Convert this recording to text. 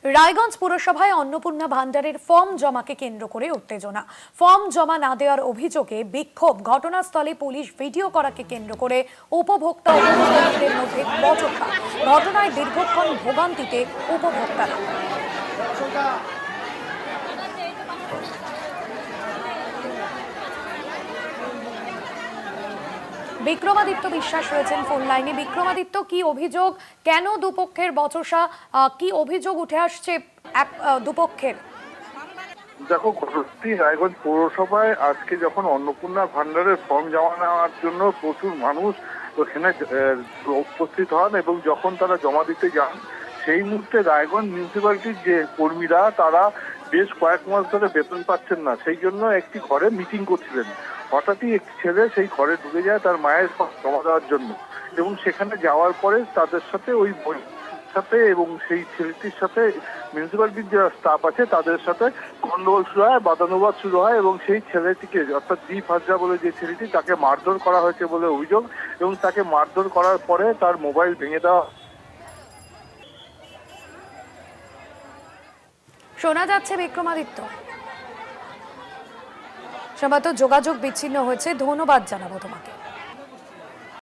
রায়গঞ্জ পুরসভায় অন্নপূর্ণা ভান্ডারের ফর্ম জমাকে কেন্দ্র করে উত্তেজনা। ফর্ম জমা না দেওয়ার অভিযোগে বিক্ষোভ। ঘটনাস্থলে পুলিশ ভিডিও করাকে কেন্দ্র করে উপভোক্তা ও কর্মচারীদের মধ্যে বচসা। ঘটনায় দীর্ঘক্ষণ ভোগান্তিতে উপভোক্তারা। বিক্রমাদিত্য বিশ্বাস রয়েছেন ফোন লাইনে। বিক্রমাদিত্য, কি অভিযোগ, কেন দুপক্ষের বচসা, কি অভিযোগ উঠে আসছে দুপক্ষের? দেখো, ঘটনাটি রায়গঞ্জ পৌরসভায় আজকে যখন অন্নপূর্ণা ভান্ডারের ফর্ম জমা নেওয়ার জন্য প্রচুর মানুষ ওখানে উপস্থিত হন এবং যখন তারা জমা দিতে যান সেই মুহূর্তে রায়গঞ্জ মিউনিসিপ্যালিটির যে কর্মীরা তারা বেশ কয়েক মাস ধরে বেতন পাচ্ছেন না, সেই জন্য একটি ঘরে মিটিং করছিলেন। হঠাৎই একটি ছেলে সেই ঘরে ঢুকে যায় তার মায়ের ফর্ম জমা দেওয়ার জন্য, এবং সেখানে যাওয়ার পরে তাদের সাথে ওই সাথে এবং সেই ছেলেটির সাথে মিউনিসিপ্যালিটির যে স্টাফ আছে তাদের সাথে গন্ডগোল শুরু হয়, বাদানুবাদ শুরু হয় এবং সেই ছেলেটিকে অর্থাৎ দীপ হাজরা বলে যে ছেলেটি তাকে মারধর করা হয়েছে বলে অভিযোগ, এবং তাকে মারধর করার পরে তার মোবাইল ভেঙে দেওয়া। শোনা যাচ্ছে বিক্রমাদিত্য, সম্ভবত যোগাযোগ বিচ্ছিন্ন হয়েছে। ধন্যবাদ জানাবো তোমাকে।